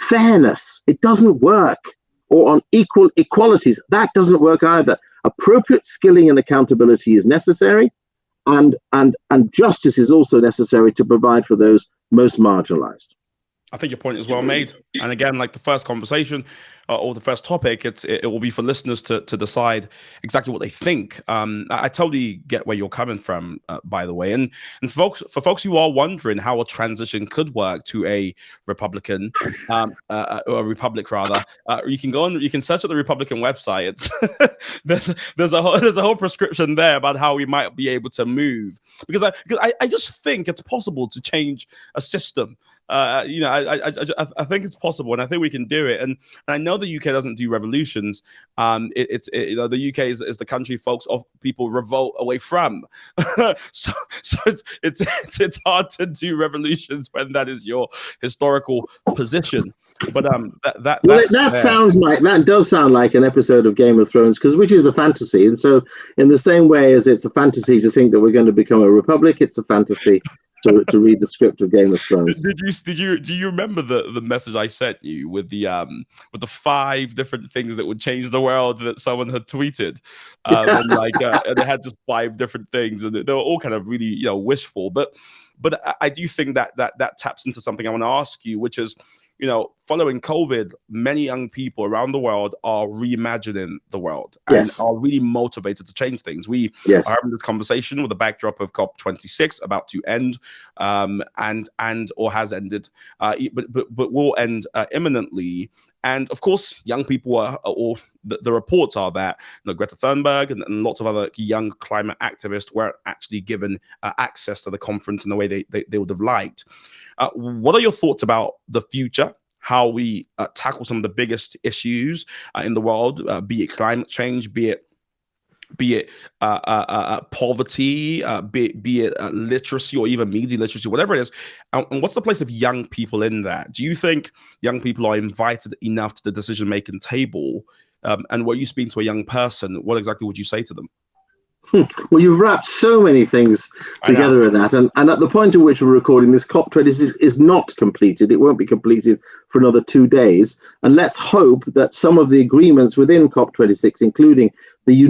fairness. It doesn't work. Or on equalities. That doesn't work either. Appropriate skilling and accountability is necessary, and justice is also necessary to provide for those most marginalized. I think your point is well made. And again, like the first conversation or the first topic, it will be for listeners to decide exactly what they think. I totally get where you're coming from, by the way. And for folks who are wondering how a transition could work to a Republican, or a Republic rather, you can search at the Republican website. It's there's a whole prescription there about how we might be able to move. Because I just think it's possible to change a system. I think it's possible, and I think we can do it. And I know the UK doesn't do revolutions. The UK is the country people revolt away from. so it's hard to do revolutions when that is your historical position. But that does sound like an episode of Game of Thrones, which is a fantasy. And so, in the same way as it's a fantasy to think that we're going to become a republic, it's a fantasy to read the script of Game of Thrones. Do you remember the message I sent you with the 5 different things that would change the world that someone had tweeted, and they had just 5 different things, and they were all kind of really wishful, but I do think that taps into something I want to ask you, which is, following COVID, many young people around the world are reimagining the world and are really motivated to change things. We are having this conversation with the backdrop of COP26 about to end, and or has ended, but will end imminently. And of course, young people or the reports are that Greta Thunberg and lots of other young climate activists weren't actually given access to the conference in the way they would have liked. What are your thoughts about the future? How we tackle some of the biggest issues in the world, be it climate change, be it poverty, be it literacy, or even media literacy, whatever it is. And what's the place of young people in that? Do you think young people are invited enough to the decision-making table? And were you speaking to a young person, what exactly would you say to them? Well, you've wrapped so many things together in that. And at the point at which we're recording this, COP26 is not completed. It won't be completed for another 2 days. And let's hope that some of the agreements within COP26, including the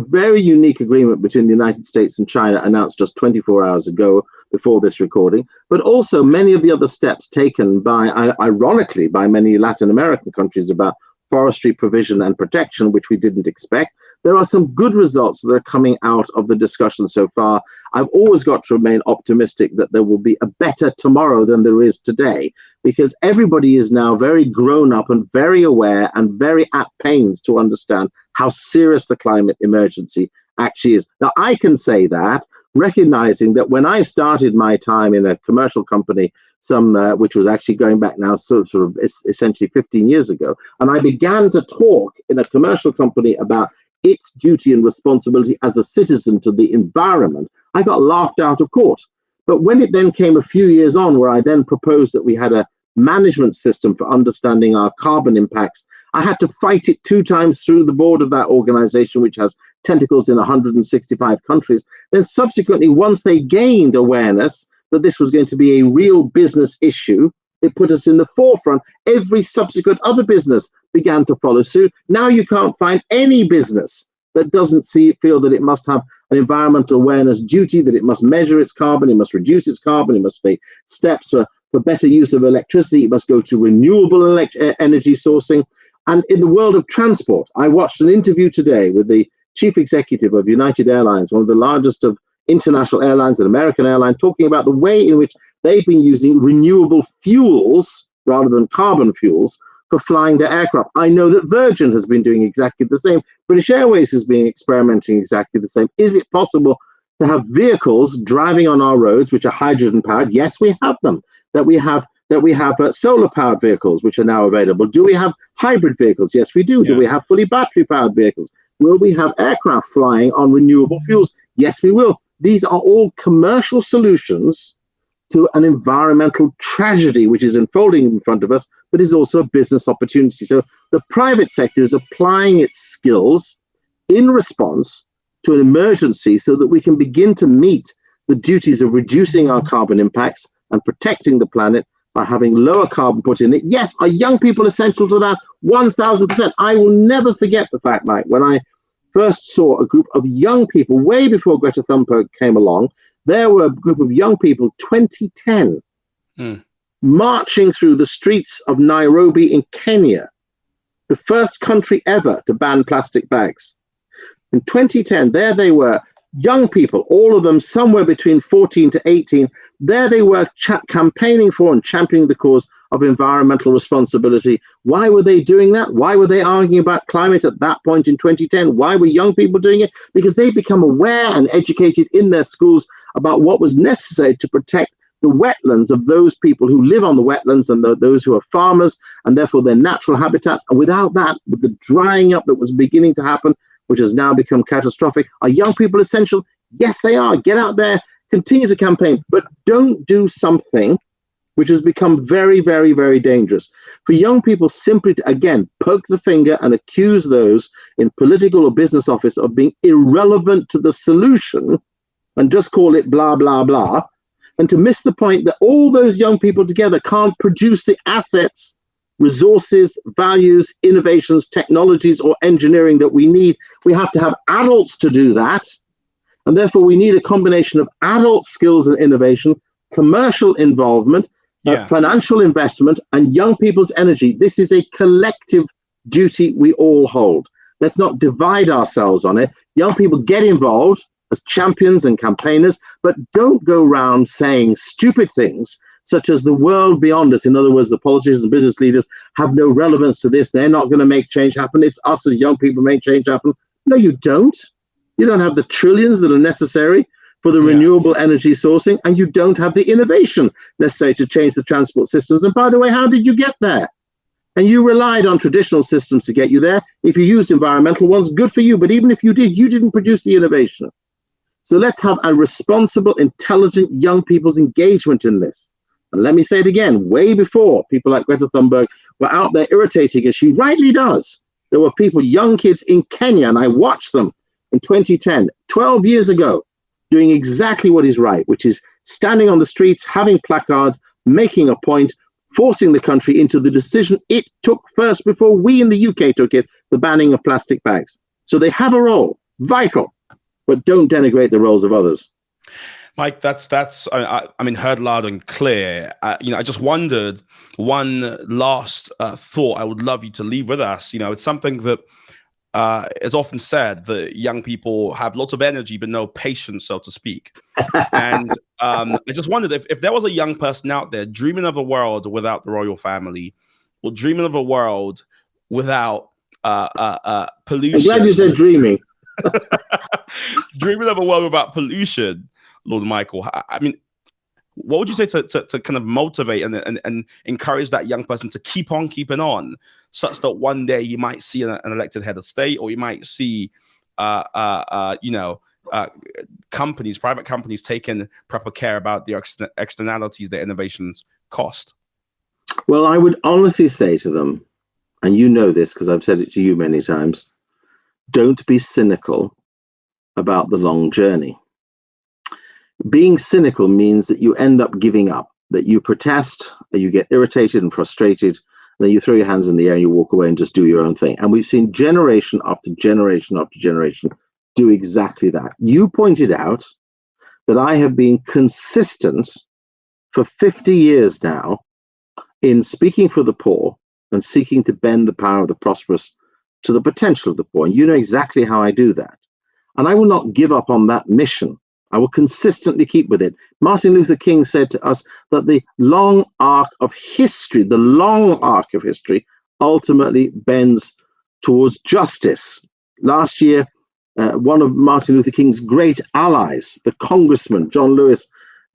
very unique agreement between the United States and China announced just 24 hours ago before this recording, but also many of the other steps taken ironically by many Latin American countries about forestry provision and protection, which we didn't expect. There are some good results that are coming out of the discussion so far. I've always got to remain optimistic that there will be a better tomorrow than there is today, because everybody is now very grown up and very aware and very at pains to understand how serious the climate emergency actually is. Now, I can say that, recognizing that when I started my time in a commercial company, which was actually going back now sort of essentially 15 years ago, and I began to talk in a commercial company about its duty and responsibility as a citizen to the environment, I got laughed out of court. But when it then came a few years on, where I then proposed that we had a management system for understanding our carbon impacts, I had to fight it 2 times through the board of that organization, which has tentacles in 165 countries. Then subsequently, once they gained awareness that this was going to be a real business issue, it put us in the forefront. Every subsequent other business began to follow suit. Now you can't find any business that doesn't feel that it must have an environmental awareness duty, that it must measure its carbon, it must reduce its carbon, it must take steps for better use of electricity, it must go to renewable energy sourcing. And in the world of transport, I watched an interview today with the chief executive of United Airlines, one of the largest of international airlines, an American airline, talking about the way in which they've been using renewable fuels rather than carbon fuels for flying their aircraft. I know that Virgin has been doing exactly the same. British Airways has been experimenting exactly the same. Is it possible to have vehicles driving on our roads which are hydrogen powered? Yes, we have them. That we have solar powered vehicles which are now available. Do we have hybrid vehicles? Yes, we do. Yeah. Do we have fully battery powered vehicles? Will we have aircraft flying on renewable fuels? Yes, we will. These are all commercial solutions to an environmental tragedy which is unfolding in front of us, but is also a business opportunity. So the private sector is applying its skills in response to an emergency so that we can begin to meet the duties of reducing our carbon impacts and protecting the planet by having lower carbon put in it. Yes, are young people essential to that? 1,000%. I will never forget the fact, Mike, when I first saw a group of young people, way before Greta Thunberg came along, there were a group of young people, 2010, marching through the streets of Nairobi in Kenya, the first country ever to ban plastic bags. In 2010, there they were, young people, all of them somewhere between 14 to 18, there they were campaigning for and championing the cause of environmental responsibility. Why were they doing that? Why were they arguing about climate at that point in 2010? Why were young people doing it? Because they become aware and educated in their schools about what was necessary to protect the wetlands of those people who live on the wetlands and those who are farmers, and therefore their natural habitats. And without that, with the drying up that was beginning to happen, which has now become catastrophic, are young people essential? Yes, they are. Get out there, continue to campaign, but don't do something which has become very, very, very dangerous. For young people simply to, again, poke the finger and accuse those in political or business office of being irrelevant to the solution and just call it blah, blah, blah, and to miss the point that all those young people together can't produce the assets, resources, values, innovations, technologies, or engineering that we need. We have to have adults to do that. And therefore, we need a combination of adult skills and innovation, commercial involvement, financial investment, and young people's energy. This is a collective duty we all hold. Let's not divide ourselves on it. Young people get involved as champions and campaigners, but don't go around saying stupid things such as the world beyond us. In other words, the politicians and business leaders have no relevance to this. They're not going to make change happen. It's us as young people make change happen. No, you don't. You don't have the trillions that are necessary for the renewable energy sourcing, and you don't have the innovation necessary to change the transport systems. And by the way, how did you get there? And you relied on traditional systems to get you there. If you used environmental ones, good for you. But even if you did, you didn't produce the innovation. So let's have a responsible, intelligent young people's engagement in this. And let me say it again, way before people like Greta Thunberg were out there irritating, as she rightly does. There were people, young kids in Kenya, and I watched them in 2010, 12 years ago, doing exactly what is right, which is standing on the streets, having placards, making a point, forcing the country into the decision it took first before we in the UK took it, the banning of plastic bags. So they have a role, vital, but don't denigrate the roles of others. Mike, that's I mean, heard loud and clear. I just wondered one last thought I would love you to leave with us. It's something that is often said that young people have lots of energy but no patience, so to speak. And I just wondered if there was a young person out there dreaming of a world without the royal family, or dreaming of a world without I'm glad you pollution, said dreaming. dreaming of a world without pollution, Lord Michael. I mean, what would you say to kind of motivate and encourage that young person to keep on keeping on, such that one day you might see an elected head of state, or you might see, private companies taking proper care about the externalities their innovations cost? Well, I would honestly say to them, and you know this because I've said it to you many times, don't be cynical about the long journey. Being cynical means that you end up giving up, that you protest, that you get irritated and frustrated, then you throw your hands in the air and you walk away and just do your own thing. And we've seen generation after generation after generation do exactly that. You pointed out that I have been consistent for 50 years now in speaking for the poor and seeking to bend the power of the prosperous to the potential of the poor. And you know exactly how I do that. And I will not give up on that mission. I will consistently keep with it. Martin Luther King said to us that the long arc of history, ultimately bends towards justice. Last year, one of Martin Luther King's great allies, the Congressman John Lewis,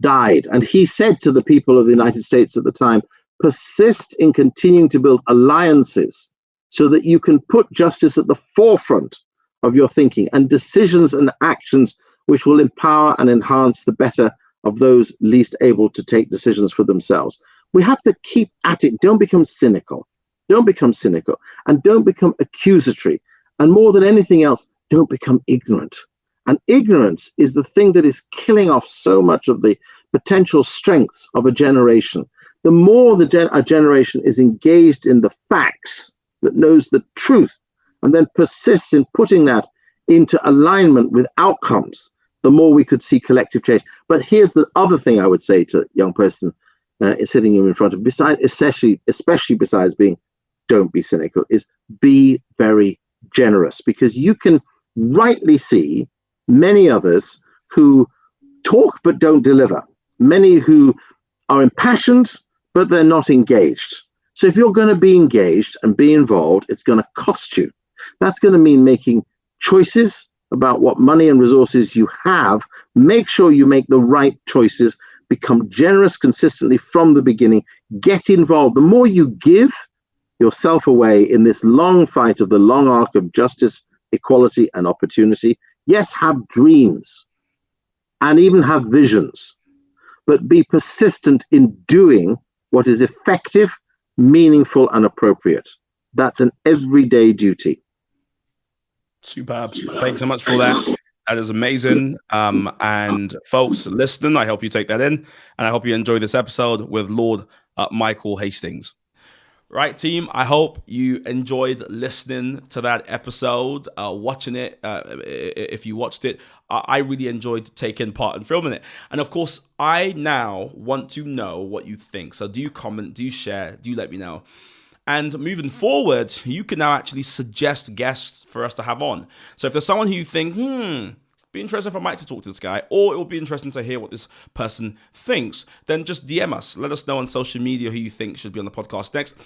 died. And he said to the people of the United States at the time, persist in continuing to build alliances so that you can put justice at the forefront of your thinking and decisions and actions which will empower and enhance the better of those least able to take decisions for themselves. We have to keep at it. Don't become cynical. Don't become cynical, and don't become accusatory. And more than anything else, don't become ignorant. And ignorance is the thing that is killing off so much of the potential strengths of a generation. The more a generation is engaged in the facts, that knows the truth, and then persists in putting that into alignment with outcomes, the more we could see collective change. But here's the other thing I would say to a young person sitting in front of, besides, especially besides being, don't be cynical, is be very generous, because you can rightly see many others who talk but don't deliver, many who are impassioned but they're not engaged. So if you're going to be engaged and be involved, it's going to cost you. That's going to mean making choices about what money and resources you have. Make sure you make the right choices, become generous consistently from the beginning, get involved. The more you give yourself away in this long fight of the long arc of justice, equality, and opportunity, yes, have dreams and even have visions, but be persistent in doing what is effective, meaningful, and appropriate. That's an everyday duty. Superb. Thanks so much for that. That is amazing. And folks listening, I hope you take that in, and I hope you enjoy this episode with Lord Michael Hastings. Right, team, I hope you enjoyed listening to that episode, watching it. If you watched it, I really enjoyed taking part in filming it. And of course, I now want to know what you think. So do comment, do share, do let me know. And moving forward, you can now actually suggest guests for us to have on. So if there's someone who you think, be interesting for Mike to talk to this guy, or it will be interesting to hear what this person thinks, then just DM us. Let us know on social media who you think should be on the podcast next.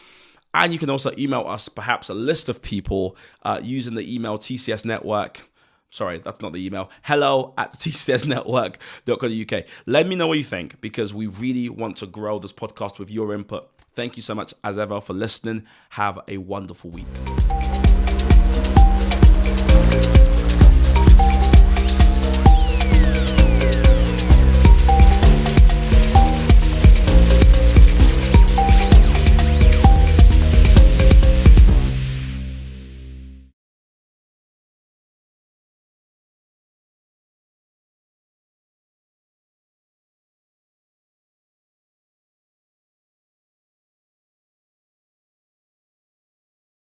And you can also email us perhaps a list of people using the email TCS Network. Sorry, that's not the email. hello@tcsnetwork.co.uk. Let me know what you think, because we really want to grow this podcast with your input. Thank you so much, as ever, for listening. Have a wonderful week.